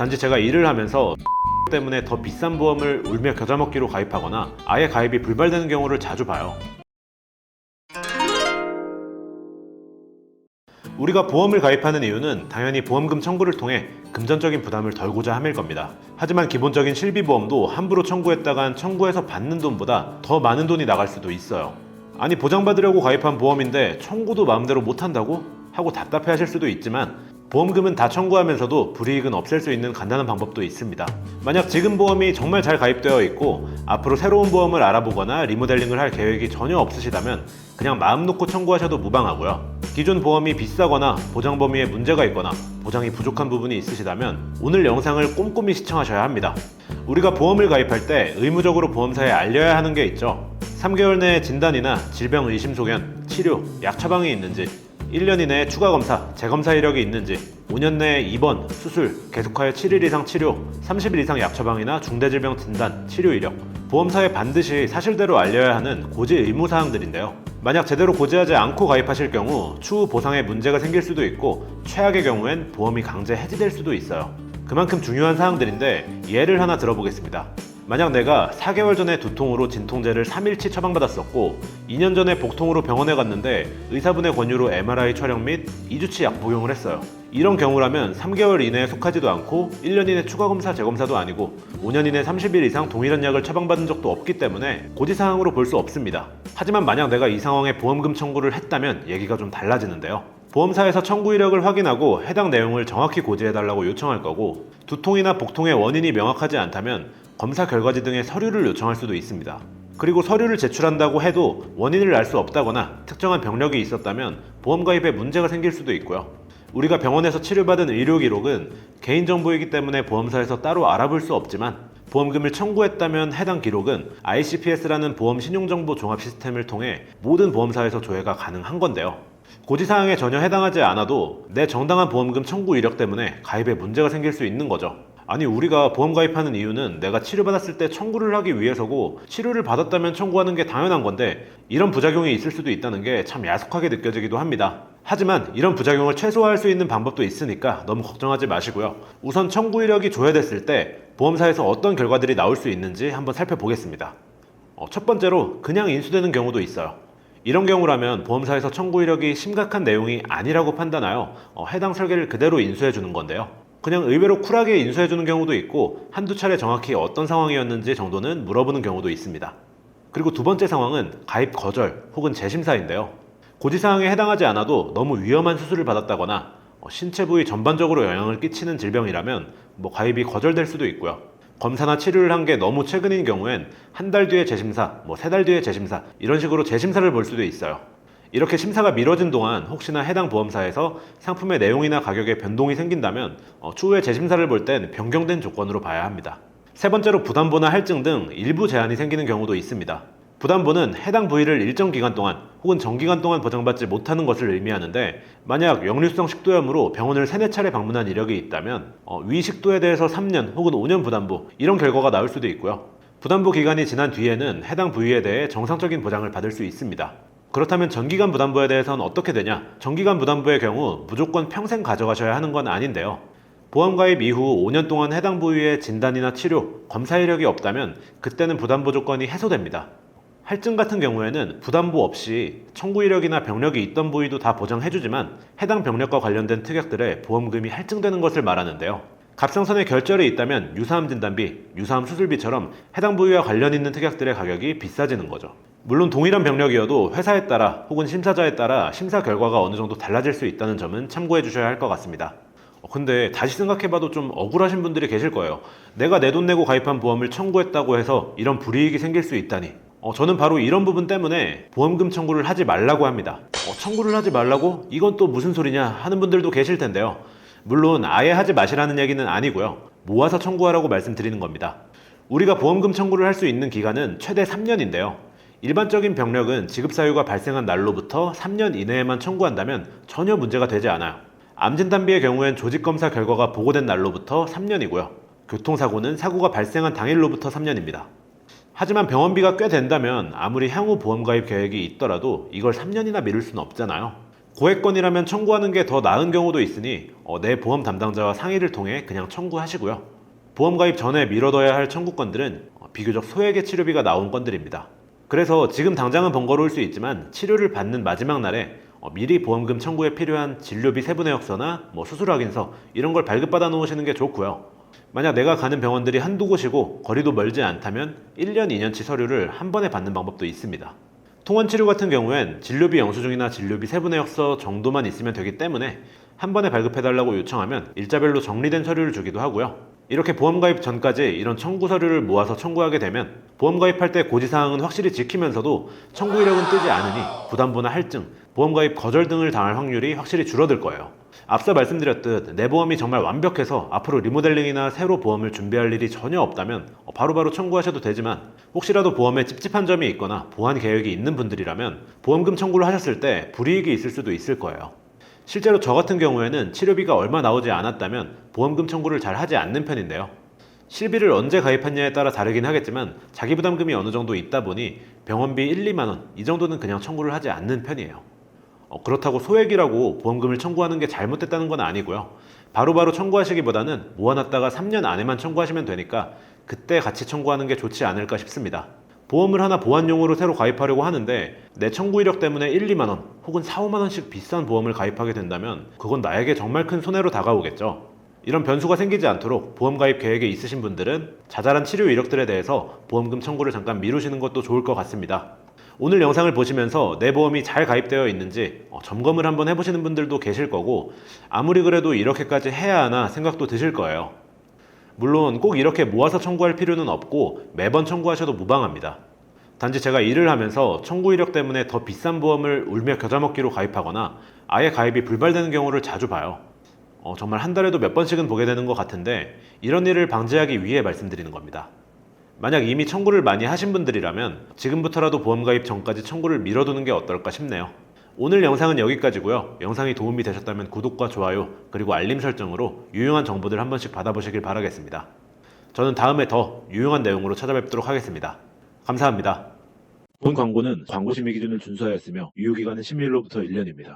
단지 제가 일을 하면서 때문에 더 비싼 보험을 울며 겨자 먹기로 가입하거나 아예 가입이 불발되는 경우를 자주 봐요. 우리가 보험을 가입하는 이유는 당연히 보험금 청구를 통해 금전적인 부담을 덜고자 함일 겁니다. 하지만 기본적인 실비보험도 함부로 청구했다간 청구해서 받는 돈보다 더 많은 돈이 나갈 수도 있어요. 아니, 보장받으려고 가입한 보험인데 청구도 마음대로 못한다고? 하고 답답해 하실 수도 있지만 보험금은 다 청구하면서도 불이익은 없앨 수 있는 간단한 방법도 있습니다. 만약 지금 보험이 정말 잘 가입되어 있고 앞으로 새로운 보험을 알아보거나 리모델링을 할 계획이 전혀 없으시다면 그냥 마음 놓고 청구하셔도 무방하고요. 기존 보험이 비싸거나 보장 범위에 문제가 있거나 보장이 부족한 부분이 있으시다면 오늘 영상을 꼼꼼히 시청하셔야 합니다. 우리가 보험을 가입할 때 의무적으로 보험사에 알려야 하는 게 있죠. 3개월 내에 진단이나 질병 의심 소견, 치료, 약 처방이 있는지, 1년 이내에 추가 검사, 재검사 이력이 있는지, 5년 내에 입원, 수술, 계속하여 7일 이상 치료, 30일 이상 약 처방이나 중대질병 진단, 치료 이력, 보험사에 반드시 사실대로 알려야 하는 고지 의무 사항들인데요. 만약 제대로 고지하지 않고 가입하실 경우 추후 보상에 문제가 생길 수도 있고 최악의 경우엔 보험이 강제 해지될 수도 있어요. 그만큼 중요한 사항들인데 예를 하나 들어보겠습니다. 만약 내가 4개월 전에 두통으로 진통제를 3일치 처방받았었고 2년 전에 복통으로 병원에 갔는데 의사분의 권유로 MRI 촬영 및 2주치 약 복용을 했어요. 이런 경우라면 3개월 이내에 속하지도 않고 1년 이내 추가 검사 재검사도 아니고 5년 이내 30일 이상 동일한 약을 처방받은 적도 없기 때문에 고지사항으로 볼 수 없습니다. 하지만 만약 내가 이 상황에 보험금 청구를 했다면 얘기가 좀 달라지는데요. 보험사에서 청구 이력을 확인하고 해당 내용을 정확히 고지해달라고 요청할 거고 두통이나 복통의 원인이 명확하지 않다면 검사 결과지 등의 서류를 요청할 수도 있습니다. 그리고 서류를 제출한다고 해도 원인을 알 수 없다거나 특정한 병력이 있었다면 보험 가입에 문제가 생길 수도 있고요. 우리가 병원에서 치료받은 의료 기록은 개인정보이기 때문에 보험사에서 따로 알아볼 수 없지만 보험금을 청구했다면 해당 기록은 ICPS라는 보험 신용정보 종합 시스템을 통해 모든 보험사에서 조회가 가능한 건데요. 고지사항에 전혀 해당하지 않아도 내 정당한 보험금 청구 이력 때문에 가입에 문제가 생길 수 있는 거죠. 아니, 우리가 보험 가입하는 이유는 내가 치료받았을 때 청구를 하기 위해서고 치료를 받았다면 청구하는 게 당연한 건데 이런 부작용이 있을 수도 있다는 게 참 야속하게 느껴지기도 합니다. 하지만 이런 부작용을 최소화할 수 있는 방법도 있으니까 너무 걱정하지 마시고요. 우선 청구 이력이 조회됐을 때 보험사에서 어떤 결과들이 나올 수 있는지 한번 살펴보겠습니다. 첫 번째로 그냥 인수되는 경우도 있어요. 이런 경우라면 보험사에서 청구 이력이 심각한 내용이 아니라고 판단하여 해당 설계를 그대로 인수해 주는 건데요. 그냥 의외로 쿨하게 인수해 주는 경우도 있고 한두 차례 정확히 어떤 상황이었는지 정도는 물어보는 경우도 있습니다. 그리고 두 번째 상황은 가입 거절 혹은 재심사인데요. 고지사항에 해당하지 않아도 너무 위험한 수술을 받았다거나 신체 부위 전반적으로 영향을 끼치는 질병이라면 가입이 거절될 수도 있고요. 검사나 치료를 한 게 너무 최근인 경우엔 한 달 뒤에 재심사, 3달 뒤에 재심사 이런 식으로 재심사를 볼 수도 있어요. 이렇게 심사가 미뤄진 동안 혹시나 해당 보험사에서 상품의 내용이나 가격에 변동이 생긴다면 추후에 재심사를 볼 땐 변경된 조건으로 봐야 합니다. 세 번째로 부담보나 할증 등 일부 제한이 생기는 경우도 있습니다. 부담보는 해당 부위를 일정 기간 동안 혹은 정기간 동안 보장받지 못하는 것을 의미하는데 만약 역류성 식도염으로 병원을 3-4차례 방문한 이력이 있다면 위 식도에 대해서 3년 혹은 5년 부담보 이런 결과가 나올 수도 있고요. 부담보 기간이 지난 뒤에는 해당 부위에 대해 정상적인 보장을 받을 수 있습니다. 그렇다면 전기간 부담보에 대해서는 어떻게 되냐? 전기간 부담보의 경우 무조건 평생 가져가셔야 하는 건 아닌데요. 보험 가입 이후 5년 동안 해당 부위의 진단이나 치료, 검사 이력이 없다면 그때는 부담보 조건이 해소됩니다. 할증 같은 경우에는 부담보 없이 청구 이력이나 병력이 있던 부위도 다 보장해주지만 해당 병력과 관련된 특약들에 보험금이 할증되는 것을 말하는데요. 갑상선에 결절이 있다면 유사암 진단비, 유사암 수술비처럼 해당 부위와 관련 있는 특약들의 가격이 비싸지는 거죠. 물론 동일한 병력이어도 회사에 따라 혹은 심사자에 따라 심사 결과가 어느 정도 달라질 수 있다는 점은 참고해 주셔야 할 것 같습니다. 근데 다시 생각해봐도 좀 억울하신 분들이 계실 거예요. 내가 내 돈 내고 가입한 보험을 청구했다고 해서 이런 불이익이 생길 수 있다니. 저는 바로 이런 부분 때문에 보험금 청구를 하지 말라고 합니다. 청구를 하지 말라고? 이건 또 무슨 소리냐 하는 분들도 계실 텐데요. 물론 아예 하지 마시라는 얘기는 아니고요. 모아서 청구하라고 말씀드리는 겁니다. 우리가 보험금 청구를 할 수 있는 기간은 최대 3년인데요. 일반적인 병력은 지급 사유가 발생한 날로부터 3년 이내에만 청구한다면 전혀 문제가 되지 않아요. 암 진단비의 경우엔 조직검사 결과가 보고된 날로부터 3년이고요. 교통사고는 사고가 발생한 당일로부터 3년입니다. 하지만 병원비가 꽤 된다면 아무리 향후 보험 가입 계획이 있더라도 이걸 3년이나 미룰 수는 없잖아요. 고액건이라면 청구하는 게 더 나은 경우도 있으니 내 보험 담당자와 상의를 통해 그냥 청구하시고요. 보험 가입 전에 미뤄둬야 할 청구건들은 비교적 소액의 치료비가 나온 건들입니다. 그래서 지금 당장은 번거로울 수 있지만 치료를 받는 마지막 날에 미리 보험금 청구에 필요한 진료비 세부내역서나 수술 확인서 이런 걸 발급받아 놓으시는 게 좋고요. 만약 내가 가는 병원들이 한두 곳이고 거리도 멀지 않다면 1년, 2년치 서류를 한 번에 받는 방법도 있습니다. 통원치료 같은 경우엔 진료비 영수증이나 진료비 세부내역서 정도만 있으면 되기 때문에 한 번에 발급해달라고 요청하면 일자별로 정리된 서류를 주기도 하고요. 이렇게 보험 가입 전까지 이런 청구 서류를 모아서 청구하게 되면 보험 가입할 때 고지사항은 확실히 지키면서도 청구 이력은 뜨지 않으니 부담부나 할증, 보험 가입 거절 등을 당할 확률이 확실히 줄어들 거예요. 앞서 말씀드렸듯 내 보험이 정말 완벽해서 앞으로 리모델링이나 새로 보험을 준비할 일이 전혀 없다면 바로바로 청구하셔도 되지만 혹시라도 보험에 찝찝한 점이 있거나 보완 계획이 있는 분들이라면 보험금 청구를 하셨을 때 불이익이 있을 수도 있을 거예요. 실제로 저 같은 경우에는 치료비가 얼마 나오지 않았다면 보험금 청구를 잘 하지 않는 편인데요. 실비를 언제 가입했냐에 따라 다르긴 하겠지만 자기부담금이 어느 정도 있다 보니 병원비 1, 2만 원 이 정도는 그냥 청구를 하지 않는 편이에요. 그렇다고 소액이라고 보험금을 청구하는 게 잘못됐다는 건 아니고요. 바로바로 청구하시기보다는 모아놨다가 3년 안에만 청구하시면 되니까 그때 같이 청구하는 게 좋지 않을까 싶습니다. 보험을 하나 보완용으로 새로 가입하려고 하는데 내 청구 이력 때문에 1, 2만 원 혹은 4, 5만 원씩 비싼 보험을 가입하게 된다면 그건 나에게 정말 큰 손해로 다가오겠죠. 이런 변수가 생기지 않도록 보험 가입 계획에 있으신 분들은 자잘한 치료 이력들에 대해서 보험금 청구를 잠깐 미루시는 것도 좋을 것 같습니다. 오늘 영상을 보시면서 내 보험이 잘 가입되어 있는지 점검을 한번 해보시는 분들도 계실 거고 아무리 그래도 이렇게까지 해야 하나 생각도 드실 거예요. 물론 꼭 이렇게 모아서 청구할 필요는 없고 매번 청구하셔도 무방합니다. 단지 제가 일을 하면서 청구 이력 때문에 더 비싼 보험을 울며 겨자 먹기로 가입하거나 아예 가입이 불발되는 경우를 자주 봐요. 정말 한 달에도 몇 번씩은 보게 되는 것 같은데 이런 일을 방지하기 위해 말씀드리는 겁니다. 만약 이미 청구를 많이 하신 분들이라면 지금부터라도 보험 가입 전까지 청구를 미뤄두는 게 어떨까 싶네요. 오늘 영상은 여기까지고요. 영상이 도움이 되셨다면 구독과 좋아요 그리고 알림 설정으로 유용한 정보들 한 번씩 받아보시길 바라겠습니다. 저는 다음에 더 유용한 내용으로 찾아뵙도록 하겠습니다. 감사합니다. 본 광고는 광고 심의 기준을 준수하였으며 유효기간은 10일로부터 1년입니다.